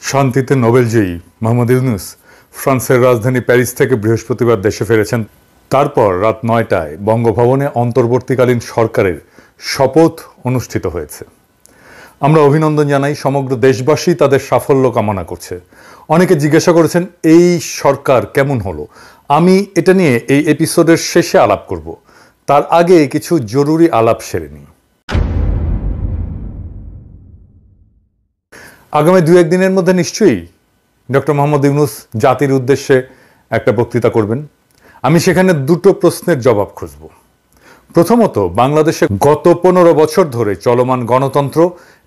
শান্তিতে নোবেলজয়ী মোহাম্মদ ইউনূস ফ্রান্সের রাজধানী প্যারিস থেকে বৃহস্পতিবার দেশে ফিরেছেন। তারপর রাত ৯টায় বঙ্গভবনে অন্তর্বর্তীকালীন সরকারের শপথ অনুষ্ঠিত হয়েছে। আমরা অভিনন্দন জানাই, সমগ্র দেশবাসী তাদের সাফল্য কামনা করছে। অনেকে জিজ্ঞাসা করেছেন এই সরকার কেমন হলো। আমি এটা নিয়ে এই এপিসোডের শেষে আলাপ করব, তার আগে কিছু জরুরি আলাপ সেরে নিই। আগামী ২-১ দিনের মধ্যে নিশ্চয়ই ডক্টর মোহাম্মদ ইউনূস জাতির উদ্দেশ্যে একটা বক্তৃতা করবেন। আমি সেখানে দুটো প্রশ্নের জবাব খুঁজব। প্রথমত, বাংলাদেশে গত ১৫ বছর ধরে চলমান গণতন্ত্র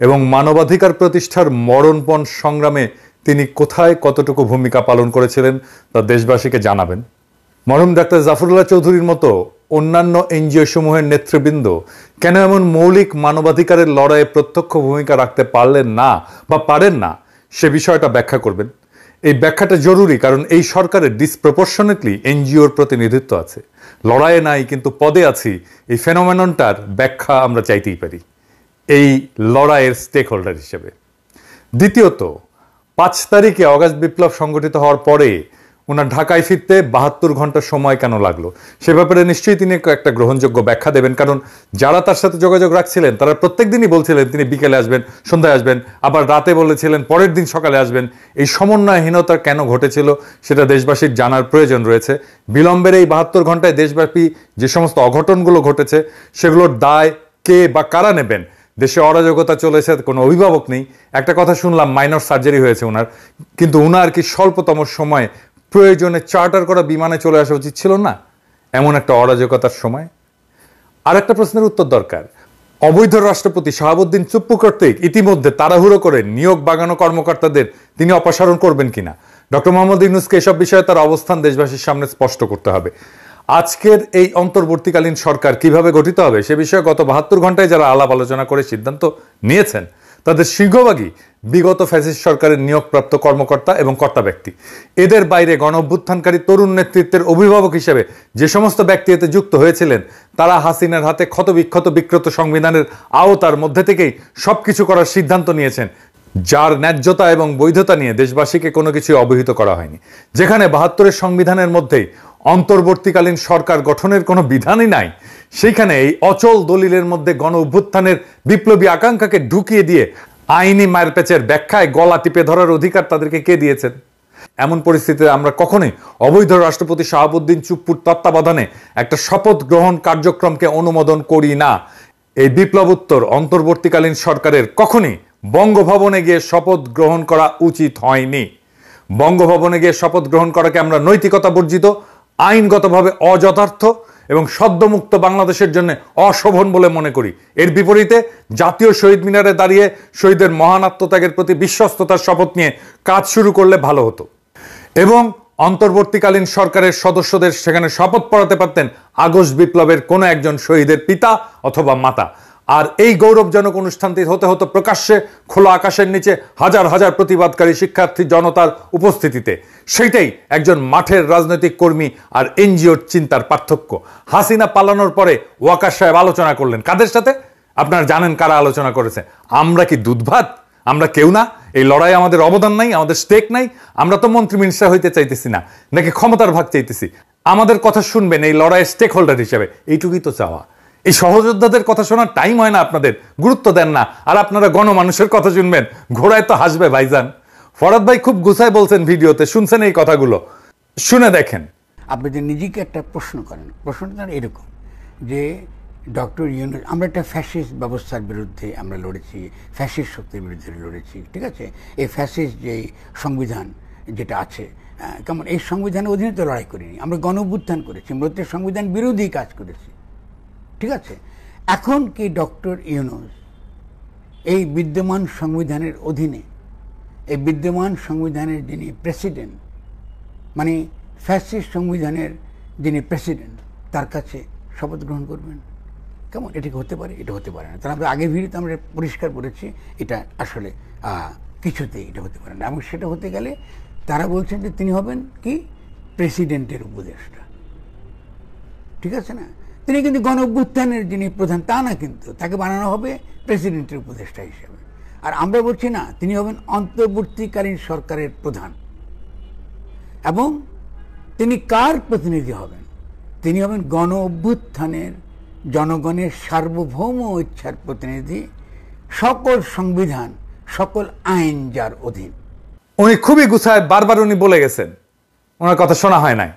এবং মানবাধিকার প্রতিষ্ঠার মরণপণ সংগ্রামে তিনি কোথায় কতটুকু ভূমিকা পালন করেছিলেন তা দেশবাসীকে জানাবেন। মরহুম ডাক্তার জাফরুল্লাহ চৌধুরীর মতো অন্যান্য এনজিও সমূহের নেতৃবৃন্দ কেন এমন মৌলিক মানবাধিকারের লড়াইয়ে প্রত্যক্ষ ভূমিকা রাখতে পারলেন না বা পারেন না, সে বিষয়টা ব্যাখ্যা করবেন। এই ব্যাখ্যাটা জরুরি, কারণ এই সরকারের ডিসপ্রপোর্শনেটলি এনজিওর প্রতিনিধিত্ব আছে। লড়াইয়ে নাই কিন্তু পদে আছি, এই ফেনোমেননটার ব্যাখ্যা আমরা চাইতেই পারি এই লড়াইয়ের স্টেক হোল্ডার হিসেবে। দ্বিতীয়ত, ৫ তারিখে অগাস্ট বিপ্লব সংগঠিত হওয়ার পরে ওনার ঢাকায় ফিরতে ৭২ ঘন্টা সময় কেন লাগলো, সে ব্যাপারে নিশ্চয়ই তিনি একটা গ্রহণযোগ্য ব্যাখ্যা দেবেন। কারণ যারা তার সাথে যোগাযোগ রাখছিলেন তারা প্রত্যেক দিনই বলছিলেন তিনি বিকেলে আসবেন, সন্ধ্যায় আসবেন, আবার রাতে বলেছিলেন পরের দিন সকালে আসবেন। এই সমন্বয়হীনতা কেন ঘটেছিল সেটা দেশবাসীর জানার প্রয়োজন রয়েছে। বিলম্বের এই ৭২ ঘন্টায় দেশব্যাপী যে সমস্ত অঘটনগুলো ঘটেছে সেগুলোর দায় কে বা কারা নেবেন? দেশে অরাজকতা চলেছে, কোনো অভিভাবক নেই। একটা কথা শুনলাম, মাইনর সার্জারি হয়েছে ওনার, কিন্তু ওনার কি স্বল্পতম সময় প্রয়োজনে চার্টার করা বিমানে চলে আসা উচিত ছিল না এমন একটা অরাজকতার সময়? আর একটা প্রশ্নের উত্তর দরকার। অবৈধ রাষ্ট্রপতি শাহাবুদ্দিন চুপ্পু কর্তৃক ইতিমধ্যে তাড়াহুড়ো করে নিয়োগ বাগানো কর্মকর্তাদের তিনি অপসারণ করবেন কিনা, ডক্টর মোহাম্মদ ইউনূসকে এসব বিষয়ে তার অবস্থান দেশবাসীর সামনে স্পষ্ট করতে হবে। আজকের এই অন্তর্বর্তীকালীন সরকার কিভাবে গঠিত হবে সে বিষয়ে গত ৭২ ঘন্টায় যারা আলাপ আলোচনা করে সিদ্ধান্ত নিয়েছেন তাদের সিংহভাগই বিগত ফ্যাসিস্ট সরকারের নিয়োগপ্রাপ্ত কর্মকর্তা এবং কর্তা ব্যক্তি। এদের বাইরে গণ অভ্যুত্থানকারী তরুণ নেতৃত্বের অভিভাবক হিসেবে যে সমস্ত ব্যক্তি এতে যুক্ত হয়েছিলেন তারা হাসিনার হাতে ক্ষতবিক্ষত বিকৃত সংবিধানের আওতার মধ্যে থেকেই সবকিছু করার সিদ্ধান্ত নিয়েছেন, যার ন্যায্যতা এবং বৈধতা নিয়ে দেশবাসীকে কোনো কিছু অবহিত করা হয়নি। যেখানে ৭২-এর সংবিধানের মধ্যেই অন্তর্বর্তীকালীন সরকার গঠনের কোনো বিধানই নাই, সেইখানে এই অচল দলিলের মধ্যে গণ অভ্যুত্থানের বিপ্লবী আকাঙ্ক্ষাকে ঢুকিয়ে দিয়ে আইনি মারপ্যাচের ব্যাখ্যায় গলা টিপে ধরার অধিকার তাদেরকে কে দিয়েছেন? এমন পরিস্থিতিতে আমরা কখনোই অবৈধ রাষ্ট্রপতি শাহাবুদ্দিন চুপ্পুর তত্ত্বাবধানে একটা শপথ গ্রহণ কার্যক্রমকে অনুমোদন করি না। এই বিপ্লবোত্তর অন্তর্বর্তীকালীন সরকারের কখনই বঙ্গভবনে গিয়ে শপথ গ্রহণ করা উচিত হয়নি। বঙ্গভবনে গিয়ে শপথ গ্রহণ করাকে আমরা নৈতিকতা বর্জিত, আইনগতভাবে অযথার্থ এবং সদ্যমুক্ত বাংলাদেশের জন্য অশোভন বলে মনে করি। এর বিপরীতে জাতীয় শহীদ মিনারে দাঁড়িয়ে শহীদের মহান আত্মত্যাগের প্রতি বিশ্বস্ততার শপথ নিয়ে কাজ শুরু করলে ভালো হতো এবং অন্তর্বর্তীকালীন সরকারের সদস্যদের সেখানে শপথ পড়াতে পারতেন আগস্ট বিপ্লবের কোনো একজন শহীদের পিতা অথবা মাতা। আর এই গৌরবজনক অনুষ্ঠানটি হতে হতো প্রকাশ্যে খোলা আকাশের নিচে হাজার হাজার প্রতিবাদকারী শিক্ষার্থী জনতার উপস্থিতিতে। সেইটাই একজন মাঠের রাজনৈতিক কর্মী আর এনজিওর চিন্তার পার্থক্য। হাসিনা পালানোর পরে ওয়াকার সাহেব আলোচনা করলেন কাদের সাথে? আপনারা জানেন কারা আলোচনা করেছে। আমরা কি দুধ ভাত? আমরা কেউ না? এই লড়াই আমাদের অবদান নাই, আমাদের স্টেক নাই? আমরা তো মন্ত্রী মিনিস্টার হইতে চাইতেছি না, নাকি ক্ষমতার ভাগ চাইতেছি? আমাদের কথা শুনবেন এই লড়াইয়ের স্টেক হোল্ডার হিসেবে, এইটুকুই তো চাওয়া। এই সহযোদ্ধাদের কথা শোনার টাইম হয় না আপনাদের, গুরুত্ব দেন না, আর আপনারা গণমানুষের কথা শুনবেন। ঘোড়ায় তো হাসবে ভাইজান। ফরাদ ভাই খুব গুছায় বলছেন ভিডিওতে, শুনছেন এই কথাগুলো, শুনে দেখেন। আপনি যে নিজেকে একটা প্রশ্ন করেন, প্রশ্নটা এরকম যে ডক্টর ইউনূস, আমরা একটা ফ্যাসিস্ট ব্যবস্থার বিরুদ্ধে আমরা লড়েছি, ফ্যাসিস্ট শক্তির বিরুদ্ধে লড়েছি, ঠিক আছে? এই ফ্যাসিস্ট যে সংবিধান যেটা আছে, কেমন এই সংবিধানের অধীনে তো লড়াই করিনি, আমরা গণ অভ্যুত্থান করেছি, মূলত সংবিধান বিরোধী কাজ করেছি, ঠিক আছে? এখন কি ডক্টর ইউনূস এই বিদ্যমান সংবিধানের অধীনে, এই বিদ্যমান সংবিধানের যিনি প্রেসিডেন্ট, মানে ফ্যাসিস্ট সংবিধানের যিনি প্রেসিডেন্ট, তার কাছে শপথ গ্রহণ করবেন? কেমন এটা কি হতে পারে? এটা হতে পারে না। তাহলে আমরা আগের ভিডিওতে আমরা পরিষ্কার করেছি এটা আসলে কিছুতেই এটা হতে পারে না। এবং সেটা হতে গেলে তারা বলছেন যে তিনি হবেন কি প্রেসিডেন্টের উপদেষ্টা, ঠিক আছে না? তিনি কিন্তু গণ অভ্যুত্থানের যিনি প্রধান তা না, কিন্তু তাকে বানানো হবে প্রেসিডেন্টের উপদেষ্টা হিসেবে। আর আমরা বলছি না, তিনি হবেন অন্তর্বর্তীকালীন সরকারের প্রধান। এবং তিনি কার প্রতিনিধি হবেন? তিনি হবেন গণ অভ্যুত্থানের জনগণের সার্বভৌম ইচ্ছার প্রতিনিধি, সকল সংবিধান, সকল আইন যার অধীন। উনি খুবই গুছায় বারবার উনি বলে গেছেন, ওনার কথা শোনা হয় নাই।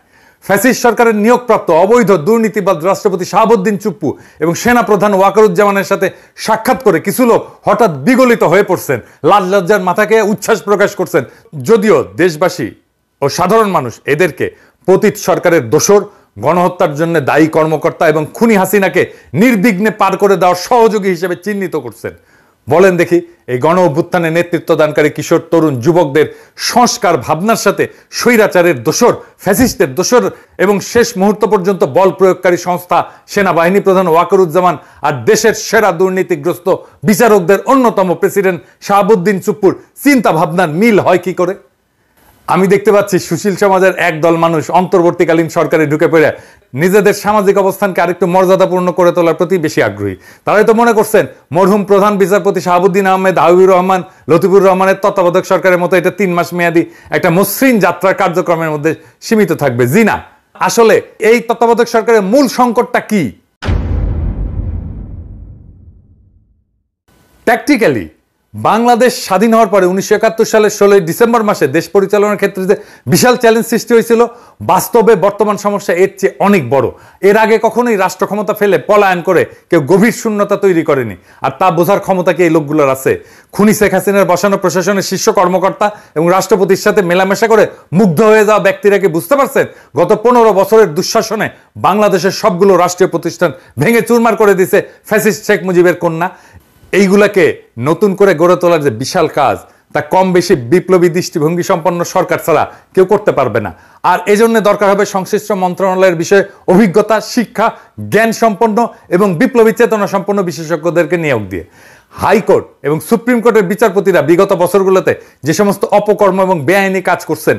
ফ্যাসিস্ট সরকারের নিয়োগপ্রাপ্ত অবৈধ দুর্নীতিবাদ রাষ্ট্রপতি শাহাবুদ্দিন চুপ্পু এবং সেনাপ্রধান ওয়াকারুজ্জামানের সাথে সাক্ষাৎ করে কিছু লোক হঠাৎ বিগলিত হয়ে পড়ছেন, লাজ লজ্জার মাথাকে উচ্ছ্বাস প্রকাশ করছেন। যদিও দেশবাসী ও সাধারণ মানুষ এদেরকে পতিত সরকারের দোসর, গণহত্যার জন্য দায়ী কর্মকর্তা এবং খুনি হাসিনাকে নির্বিঘ্নে পার করে দেওয়ার সহযোগী হিসেবে চিহ্নিত করছেন। বলেন দেখি, এই গণ অভ্যুত্থানে নেতৃত্ব দানকারী কিশোর তরুণ যুবকদের সংস্কার ভাবনার সাথে স্বৈরাচারের দোসর, ফ্যাসিস্টের দোসর এবং শেষ মুহূর্ত পর্যন্ত বল প্রয়োগকারী সংস্থা সেনাবাহিনী প্রধান ওয়াকারুজ্জামান আর দেশের সেরা দুর্নীতিগ্রস্ত বিচারকদের অন্যতম প্রেসিডেন্ট শাহাবুদ্দিন চুপ্পুর চিন্তা ভাবনার মিল হয় কি করে? আমি দেখতে পাচ্ছি সুশীল সমাজের একদল মানুষ অন্তর্বর্তীকালীন সরকারে ঢুকে পড়ে নিজেদের সামাজিক অবস্থানকে আরেকটু মর্যাদাপূর্ণ করে তোলার প্রতি বেশি আগ্রহী। তারাই তো মনে করছেন মরহুম প্রধান বিচারপতি শাহাবুদ্দিন আহমেদ, হাবিবুর রহমান, লতিফুর রহমানের তত্ত্বাবধায়ক সরকারের মতো এটা 3 মাস মেয়াদী একটা মসৃণ যাত্রার কার্যক্রমের মধ্যে সীমিত থাকবে। জি না, আসলে এই তত্ত্বাবধায়ক সরকারের মূল সংকটটা কি? প্র্যাকটিক্যালি বাংলাদেশ স্বাধীন হওয়ার পরে 1971 সালের 16 ডিসেম্বর মাসে দেশ পরিচালনার ক্ষেত্রে যে বিশাল চ্যালেঞ্জ সৃষ্টি হয়েছিল, বাস্তবে বর্তমান সমস্যা এর চেয়ে অনেক বড়। এর আগে কখনোই রাষ্ট্র ক্ষমতা ফেলে পলায়ন করে কেউ গভীর শূন্যতা তৈরি করেনি, আর তা বোঝার ক্ষমতা কি এই লোকগুলোর আছে? খুনি শেখ হাসিনার বসানো প্রশাসনের শীর্ষ কর্মকর্তা এবং রাষ্ট্রপতির সাথে মেলামেশা করে মুগ্ধ হয়ে যাওয়া ব্যক্তিরা কি বুঝতে পারছেন গত 15 বছরের দুঃশাসনে বাংলাদেশের সবগুলো রাষ্ট্রীয় প্রতিষ্ঠান ভেঙে চুরমার করে দিয়েছে ফ্যাসিস্ট শেখ মুজিবের কন্যা? এইগুলাকে নতুন করে গড়ে তোলার যে বিশাল কাজ, তা কম বেশি বিপ্লবী দৃষ্টিভঙ্গি সম্পন্ন সরকার ছাড়া কেউ করতে পারবে না। আর এজন্য দরকার হবে সংশ্লিষ্ট মন্ত্রণালয়ের বিষয়ে অভিজ্ঞতা, শিক্ষা, জ্ঞান সম্পন্ন এবং বিপ্লবী চেতনা সম্পন্ন বিশেষজ্ঞদেরকে নিয়োগ দিয়ে। হাইকোর্ট এবং সুপ্রিম কোর্টের বিচারপতিরা বিগত বছরগুলোতে যে সমস্ত অপকর্ম এবং বেআইনি কাজ করছেন,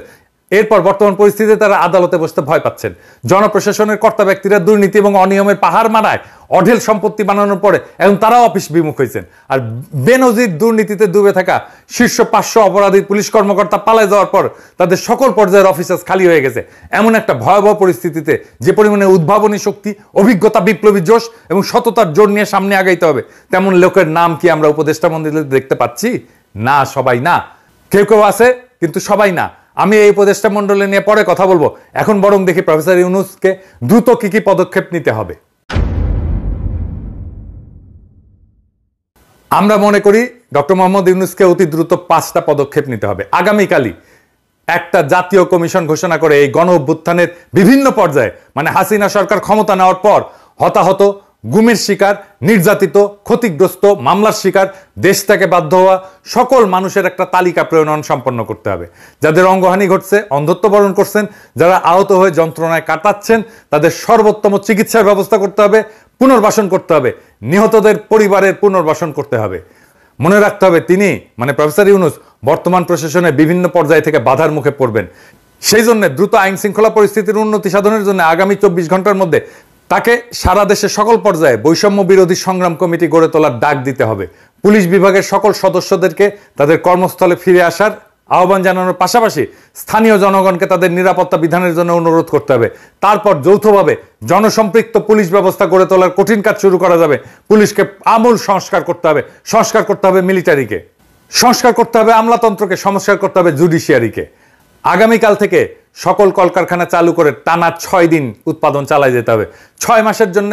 এরপর বর্তমান পরিস্থিতিতে তারা আদালতে বসতে ভয় পাচ্ছেন। জনপ্রশাসনের কর্তা ব্যক্তিরা দুর্নীতি এবং অনিয়মের পাহাড় মারায় অঢেল সম্পত্তি বানানোর পরে এখন তারাও অফিস বিমুখ হয়েছেন। আর বেনজির দুর্নীতিতে ডুবে থাকা শীর্ষ 500 অপরাধী পুলিশ কর্মকর্তা পালায় যাওয়ার পর তাদের সকল পর্যায়ের অফিসার্স খালি হয়ে গেছে। এমন একটা ভয়াবহ পরিস্থিতিতে যে পরিমাণে উদ্ভাবনী শক্তি, অভিজ্ঞতা, বিপ্লবী জোশ এবং সততার জোর নিয়ে সামনে আগাইতে হবে, তেমন লোকের নাম কি আমরা উপদেষ্টা মন্ডলীতে দেখতে পাচ্ছি? না, সবাই না। কেউ কেউ আছে, কিন্তু সবাই না। আমি এই উপদেষ্টা মন্ডলী নিয়ে পরে কথা বলবো। এখন বরং দেখি প্রফেসর ইউনূসকে দ্রুত কি কি পদক্ষেপ নিতে হবে। আমরা মনে করি ডক্টর মোহাম্মদ ইউনূসকে অতি দ্রুত 5টা পদক্ষেপ নিতে হবে। আগামীকালই একটা জাতীয় কমিশন ঘোষণা করে এই গণ অভ্যুত্থানের বিভিন্ন পর্যায়ে, মানে হাসিনা সরকার ক্ষমতা নেওয়ার পর হতাহত, গুমের শিকার, নির্যাতিত, ক্ষতিগ্রস্ত, মামলার শিকার, দেশ থেকে বাধ্য হওয়া সকল মানুষের একটা তালিকা প্রণয়ন সম্পন্ন করতে হবে। যাদের অঙ্গহানি ঘটছে, অন্ধত্ব বরণ করছেন, যারা আহত হয়ে যন্ত্রণায় কাটাচ্ছেন, তাদের সর্বোত্তম চিকিৎসার ব্যবস্থা করতে হবে, পুনর্বাসন করতে হবে, নিহতদের পরিবারের পুনর্বাসন করতে হবে। মনে রাখতে হবে তিনি, মানে প্রফেসর ইউনূস, বর্তমান প্রশাসনের বিভিন্ন পর্যায় থেকে বাধার মুখে পড়বেন। সেই জন্য দ্রুত আইন শৃঙ্খলা পরিস্থিতির উন্নতি সাধনের জন্য আগামী 24 ঘন্টার মধ্যে তাকে সারা দেশের সকল পর্যায়ে বৈষম্য বিরোধী সংগ্রাম কমিটি গড়ে তোলার ডাক দিতে হবে। পুলিশ বিভাগের সকল সদস্যদেরকে তাদের কর্মস্থলে ফিরে আসার আহ্বান জানানোর পাশাপাশি স্থানীয় জনগণকে তাদের নিরাপত্তা বিধানের জন্য অনুরোধ করতে হবে। তারপর যৌথভাবে জনসম্পৃক্ত পুলিশ ব্যবস্থা গড়ে তোলার কঠিন কাজ শুরু করা যাবে। পুলিশকে আমূল সংস্কার করতে হবে, সংস্কার করতে হবে মিলিটারিকে, সংস্কার করতে হবে আমলাতন্ত্রকে, সংস্কার করতে হবে জুডিশিয়ারিকে। আগামীকাল থেকে সকল কলকারখানা চালু করে টানা 6 দিন উৎপাদন চালায় যেতে হবে। 6 মাসের জন্য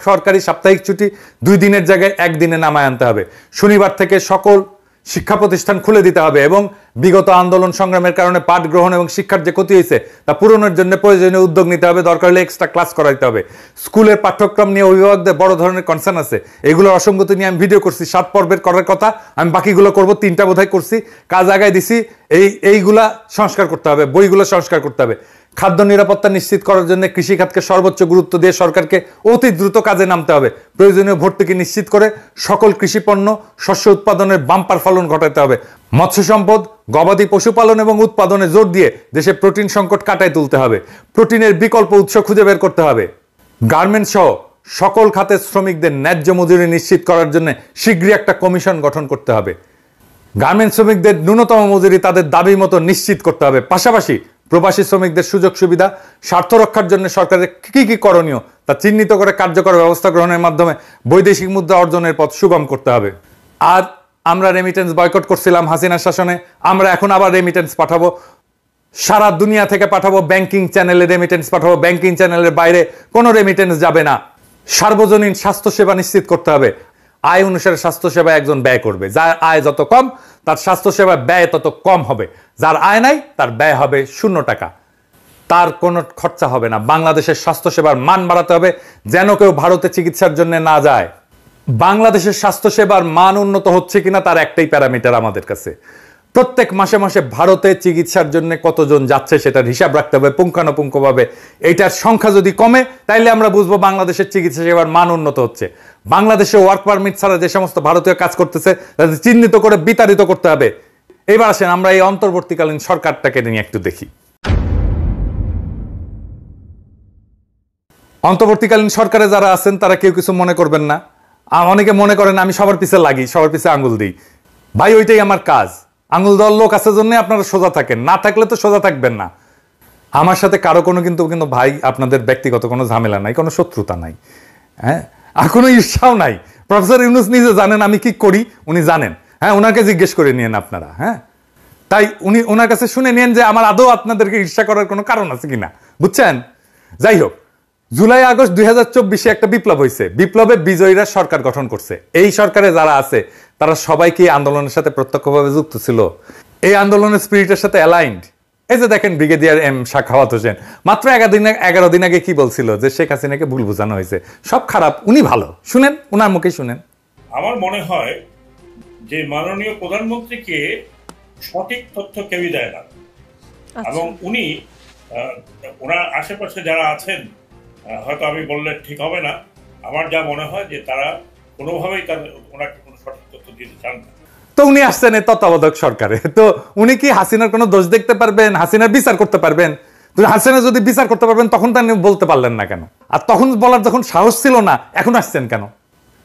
সরকারি সাপ্তাহিক ছুটি 2 দিনের জায়গায় 1 দিনে নামায় আনতে হবে। শনিবার থেকে সকল শিক্ষা প্রতিষ্ঠান খুলে দিতে হবে এবং বিগত আন্দোলন সংগ্রামের কারণে পাঠ গ্রহণ এবং শিক্ষার যে ক্ষতি হয়েছে তা পূরণের জন্য প্রয়োজনীয় উদ্যোগ নিতে হবে। দরকার হলে এক্সট্রা ক্লাস করাইতে হবে। স্কুলের পাঠ্যক্রম নিয়ে অভিভাবকদের বড় ধরনের কনসার্ন আছে। এগুলোর অসঙ্গতি নিয়ে আমি ভিডিও করছি, 7 পর্বের করার কথা, আমি বাকিগুলো করব, 3টা বোধহয় করছি, কাজ আগায় দিছি। এইগুলা সংস্কার করতে হবে, বইগুলো সংস্কার করতে হবে। খাদ্য নিরাপত্তা নিশ্চিত করার জন্য কৃষিখাতকে সর্বোচ্চ গুরুত্ব দিয়ে সরকারকে অতি দ্রুত কাজে নামতে হবে। প্রয়োজনীয় ভর্তুকি নিশ্চিত করে সকল কৃষিপণ্য, শস্য উৎপাদনের বাম্পার ফলন ঘটাতে হবে। মৎস্য সম্পদ, গবাদি পশুপালন এবং উৎপাদনে জোর দিয়ে দেশে প্রোটিন সংকট কাটায় তুলতে হবে। প্রোটিনের বিকল্প উৎস খুঁজে বের করতে হবে। গার্মেন্টস সহ সকল খাতের শ্রমিকদের ন্যায্য মজুরি নিশ্চিত করার জন্য শীঘ্রই একটা কমিশন গঠন করতে হবে। গার্মেন্টস শ্রমিকদের ন্যূনতম মজুরি তাদের দাবি মতো নিশ্চিত করতে হবে। পাশাপাশি প্রবাসী শ্রমিকদের সুযোগ সুবিধা স্বার্থ রক্ষার জন্য সরকারের কি কি করণীয় তা চিহ্নিত করে কার্যকর ব্যবস্থা গ্রহণের মাধ্যমে বৈদেশিক মুদ্রা অর্জনের পথ সুগম করতে হবে। আর আমরা রেমিটেন্স বয়কট করছিলাম হাসিনার শাসনে, আমরা এখন আবার রেমিটেন্স পাঠাবো, সারা দুনিয়া থেকে পাঠাবো, ব্যাংকিং চ্যানেলে রেমিটেন্স পাঠাবো, ব্যাংকিং চ্যানেলের বাইরে কোনো রেমিটেন্স যাবে না। সার্বজনীন স্বাস্থ্যসেবা নিশ্চিত করতে হবে, আয় অনুসারে স্বাস্থ্যসেবা একজন ব্যয় করবে, যার আয় যত কম তার স্বাস্থ্যসেবা ব্যয় তত কম হবে, যার আয় নাই তার ব্যয় হবে 0 টাকা, তার কোনো খরচা হবে না। বাংলাদেশের স্বাস্থ্যসেবার মান বাড়াতে হবে যেন কেউ ভারতে চিকিৎসার জন্য না যায়। বাংলাদেশের স্বাস্থ্যসেবার মান উন্নত হচ্ছে কিনা তার একটাই প্যারামিটার আমাদের কাছে, প্রত্যেক মাসে মাসে ভারতে চিকিৎসার জন্য কতজন যাচ্ছে সেটার হিসাব রাখতে হবে পুঙ্খানুপুঙ্খভাবে। এইটার সংখ্যা যদি কমে তাইলে আমরা বুঝবো বাংলাদেশের চিকিৎসা সেবার মান উন্নত হচ্ছে। বাংলাদেশে ওয়ার্ক পারমিট ছাড়া যে সমস্ত ভারতীয় কাজ করতেছে তাদের চিহ্নিত করে বিতাড়িত করতে হবে। এবার আসেন আমরা এই অন্তর্বর্তীকালীন সরকারটাকে নিয়ে একটু দেখি। অন্তর্বর্তীকালীন সরকারে যারা আছেন তারা কেউ কিছু মনে করবেন না। অনেকে মনে করেন আমি সবার পিছে লাগি, সবার পিছে আঙ্গুল দিই। ভাই ওইটাই আমার কাজ। আঙ্গুল দেওয়ার লোক আছে জন্য আপনারা সোজা থাকেন, না থাকলে তো সোজা থাকবেন না। আমার সাথে কারো কোনো কিন্তু ভাই আপনাদের ব্যক্তিগত কোনো ঝামেলা নাই, কোনো শত্রুতা নাই, হ্যাঁ, আর কোনো ঈর্ষাও নাই। প্রফেসর ইউনূস নিজে জানেন আমি কি করি, উনি জানেন, হ্যাঁ, ওনাকে জিজ্ঞেস করে নিয়েন আপনারা, হ্যাঁ। তাই ওনার কাছে শুনে নিয়েন যে আমার আদৌ আপনাদেরকে ঈর্ষা করার কোনো কারণ আছে কিনা, বুঝছেন? যাই হোক, জুলাই আগস্ট 2024 একটা বিপ্লব হয়েছে, বিপ্লবে বিজয়ীরা সরকার গঠন করছে। এই সরকারে যারা আছে তারা সবাই কি আন্দোলনের সাথে প্রত্যক্ষভাবে যুক্ত ছিল? এই আন্দোলনের স্পিরিটের সাথে অ্যালাইন্ড? এই যে দেখেন ব্রিগেডিয়ার এম সাখাওয়াত হোসেন মাত্র 11 দিন আগে কি বলছিল যে শেখ হাসিনাকে ভুল বোঝানো হয়েছে, সব খারাপ, উনি ভালো। শুনেন, উনার মুখে শুনেন। আমার মনে হয় যে মাননীয় প্রধানমন্ত্রীকে সঠিক তথ্য কেউই দেয় না, এবং উনি ওনার আশেপাশে যারা আছেন, হয়তো আমি বললে ঠিক হবে না, আমার যা মনে হয় যে তারা কোনোভাবেই ওনাকে কোনো সঠিক তথ্য দিতে চান না। তো উনি আসছেন এই তত্ত্বাবধায়ক সরকারে, তো উনি কি হাসিনার কোনো দোষ দেখতে পারবেন? হাসিনার বিচার করতে পারবেন? হাসিনা যদি বিচার করতে পারবেন তখন তা বলতে পারলেন না কেন? আর তখন বলার যখন সাহস ছিল না, এখন আসছেন কেন?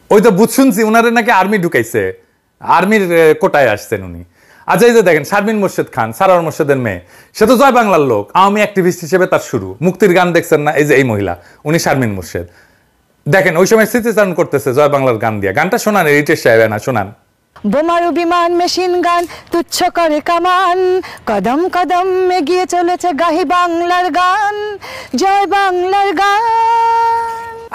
ওই তো বুঝ শুনছি উনারে নাকি আর্মি ঢুকাইছে, আর্মির কোটায় আসছেন উনি। আচ্ছা, এই যে দেখেন শারমিন মোর্শেদ খান, সারার মোর্শেদের মেয়ে, সে তো জয় বাংলার লোক, আওয়ামী অ্যাক্টিভিস্ট হিসেবে তার শুরু। মুক্তির গান দেখছেন না? এই যে এই মহিলা, উনি শারমিন মোর্শেদ। দেখেন ওই সময় স্মৃতিচারণ করতেছে জয় বাংলার গান দিয়া। গানটা শোনান, রিটেশ সাহেব না শোনান। বোমারু বিমান মেশিন গান তুচ্ছ করে কামান, কদম কদম এগিয়ে চলেছে গাহি বাংলার গান, জয় বাংলার গান।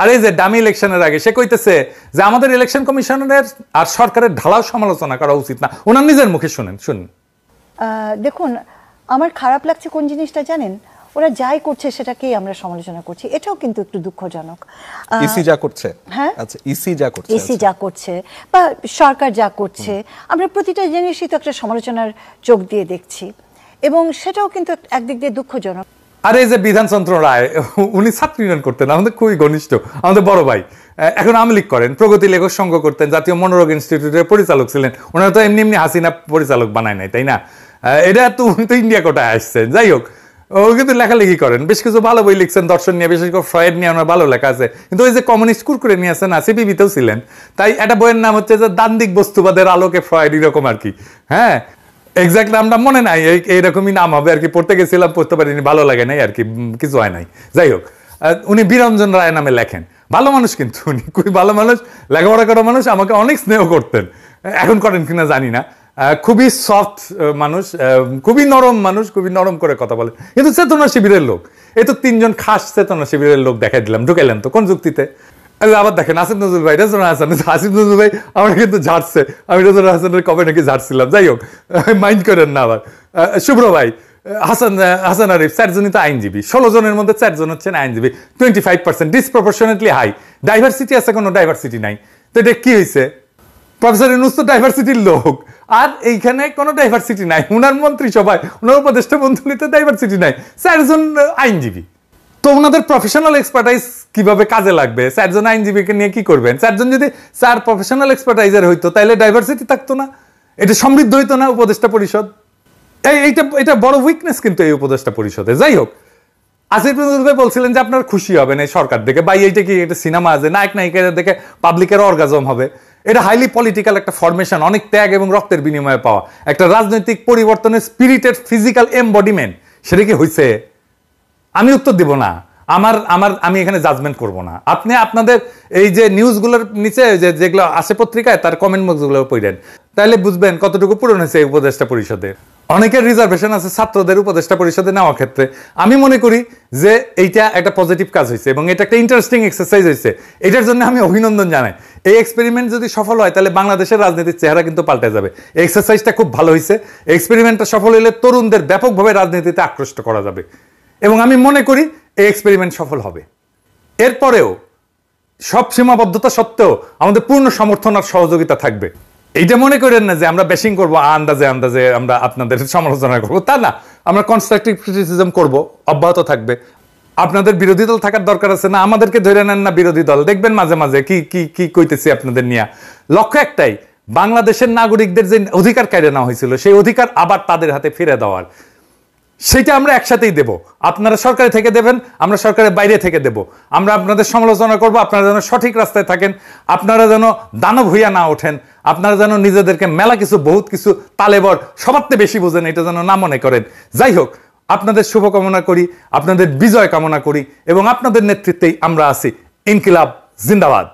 আর এই যে ডামি ইলেকশনের আগে সে কইতেছে যে আমাদের ইলেকশন কমিশনের আর সরকারের ঢালাও সমালোচনা করা উচিত না। ওনার নিজের মুখে শুনেন, শুনুন। দেখুন, আমার খারাপ লাগছে কোন জিনিসটা জানেন? ওরা যাই করছে সেটাকেই আমরা সমালোচনা করছি, এটাও কিন্তু একটু দুঃখজনক। ইসি যা করছে, হ্যাঁ, আচ্ছা, ইসি যা করছে, ইসি যা করছে বা সরকার যা করছে, আমরা প্রতিটা জিনিসই তো একটা সমালোচনার চোখ দিয়ে দেখছি, এবং সেটাও কিন্তু একদিক দিয়ে দুঃখজনক। আর এই যে বিধানচন্দ্র রায়, উনি ছাত্র ইউনিয়ন করতেন, আমাদের খুবই ঘনিষ্ঠ, আমাদের বড় ভাই, এখন আওয়ামী লীগ করেন, প্রগতি লেখক সংঘ করতেন, জাতীয় মনোরোগ ইনস্টিটিউটের পরিচালক ছিলেন। ওনারা তো এমনি এমনি হাসিনা পরিচালক বানায় নাই, তাই না? এটা তো উনি তো ইন্ডিয়া কোটায় আসছেন। যাই হোক, ও কিন্তু লেখালেখি করেন, বেশ কিছু ভালো বই লিখছেন দর্শন নিয়ে, বিশেষ করে ফ্রয়েড নিয়ে ওনার ভালো লেখা আছে। কিন্তু ওই যে কমিউনিস্ট কুরকুরে নিয়ে আসেন, সিপিবিতেও ছিলেন। তাই একটা বইয়ের নাম হচ্ছে যে দান্দিক বস্তুবাদের আলোকে ফ্রয়েড, এরকম আর কি। হ্যাঁ, এক্স্যাক্ট নামটা মনে নাই, এইরকমই নাম হবে আর কি। পড়তে গেছিলাম, পড়তে পারিনি, ভালো লাগে নাই আর কি, কিছু হয় নাই। যাই হোক, উনি বীরঞ্জন রায় নামে লেখেন, ভালো মানুষ, কিন্তু উনি খুবই ভালো মানুষ, লেখাপড়া করা মানুষ, আমাকে অনেক স্নেহ করতেন। এখন করেন কিনা জানি না। খুবই সফট মানুষ, খুবই নরম মানুষ, খুবই নরম করে কথা বলে, কিন্তু চেতনা শিবিরের লোক। এই তো 3জন খাস চেতনা শিবিরের লোক দেখাই দিলাম, ঢুকাইলেন তো কোন যুক্তিতে? আবার দেখেন আসিফ নজরুল ভাই, রেজওয়ান হাসান, আসিফ নজরুল ভাই আমার কিন্তু ঝাড়ছে, আমি রেজওয়ান হাসানের কবে নাকি ঝাড়ছিলাম। যাই হোক, মাইন্ড করেন না আবার। শুভ্র ভাই, হাসান আরিফ, 4 জনই তো আইনজীবী, 16 জনের মধ্যে 4 জন হচ্ছেন আইনজীবী, 25%, ডিসপ্রপোর্শনেটলি হাই। ডাইভার্সিটি আছে, কোনো ডাইভার্সিটি নাই। তো এটা কি হয়েছে? প্রফেসর ইউনূস তো ডাইভার্সিটির লোক, আর এইখানে কোনো ডাইভার্সিটি নাই। উনার মন্ত্রিসভায়, উনার উপদেষ্টা মন্ত্রীতে ডাইভার্সিটি নাই, 4 জন আইনজীবী। তো ওনাদের প্রফেশনাল এক্সপার্টাইজ কিভাবে কাজে লাগবে? 4 জন আইনজীবীকে নিয়ে কি করবেন? 4 জন যদি 4 প্রফেশনাল এক্সপার্টাইজার হইতো তাহলে ডাইভার্সিটি থাকতো না, এটা সমৃদ্ধ হইতো না উপদেষ্টা পরিষদ। এটা বড় উইকনেস কিন্তু এই উপদেষ্টা পরিষদে। যাই হোক, আসিফ নজরুল ভাই বলছিলেন যে আপনার খুশি হবেন এই সরকার দেখে। ভাই এইটা কি, এটা সিনেমা আছে, নায়ক নায়িকাদের দেখে পাবলিকের অর্গাজম হবে? এটা হাইলি পলিটিক্যাল একটা ফরমেশন, অনেক ত্যাগ এবং রক্তের বিনিময়ে পাওয়া একটা রাজনৈতিক পরিবর্তনের স্পিরিটেড ফিজিক্যাল এমবডিমেন্ট। সেটা কি হয়েছে? আমি উত্তর দিব না, আমি এখানে জাজমেন্ট করব না। আপনি আপনাদের এই যে নিউজগুলোর নিচে যেগুলো আসে পত্রিকায় তার কমেন্ট বক্সগুলো পড়েন, তাহলে বুঝবেন কতটুকু পূরণ হয়েছে এই উপদেষ্টা পরিষদে। অনেকের রিজার্ভেশন আছে ছাত্রদের উপদেষ্টা পরিষদে নেওয়ার ক্ষেত্রে। আমি মনে করি যে এইটা একটা পজিটিভ কাজ হয়েছে এবং এটা একটা ইন্টারেস্টিং এক্সারসাইজ হয়েছে, এটার জন্য আমি অভিনন্দন জানাই। এই এক্সপেরিমেন্ট যদি সফল হয় তাহলে বাংলাদেশের রাজনীতির চেহারা কিন্তু পাল্টে যাবে। এই এক্সারসাইজটা খুব ভালো হয়েছে। এক্সপেরিমেন্টটা সফল হলে তরুণদের ব্যাপকভাবে রাজনীতিতে আকৃষ্ট করা যাবে এবং আমি মনে করি এই এক্সপেরিমেন্ট সফল হবে। এরপরেও সব সীমাবদ্ধতা সত্ত্বেও আমাদের পূর্ণ সমর্থন আর সহযোগিতা থাকবে। এইটা মনে করেন না যে আমরা ব্যাশিং করবো, আন্দাজে আন্দাজে আমরা আপনাদের সমালোচনা করবো, তা না। আমরা কনস্ট্রাকটিভ ক্রিটিসিজম করব, অব্যাহত থাকবে। আপনাদের বিরোধী দল থাকার দরকার আছে না, আমাদেরকে ধরে নেন না বিরোধী দল, দেখবেন মাঝে মাঝে কি কি কি কইতেছি আপনাদের নিয়ে। লক্ষ্য একটাই, বাংলাদেশের নাগরিকদের যে অধিকার কেড়ে নেওয়া হয়েছিল সেই অধিকার আবার তাদের হাতে ফিরে দেওয়ার, সেটা আমরা একসাথেই দেব। আপনারা সরকারে থেকে দেবেন, আমরা সরকারের বাইরে থেকে দেব। আমরা আপনাদের সমালোচনা করব, আপনারা যেন সঠিক রাস্তায় থাকেন, আপনারা যেন দানব হইয়া না ওঠেন, আপনারা যেন নিজেদেরকে মেলা কিছু বহুত কিছু তালেবর সবার চেয়ে বেশি বোঝেন, এটা যেন না মনে করেন। যাই হোক, আপনাদের শুভকামনা করি, আপনাদের বিজয় কামনা করি এবং আপনাদের নেতৃত্বেই আমরা আছি। ইনকিলাব জিন্দাবাদ।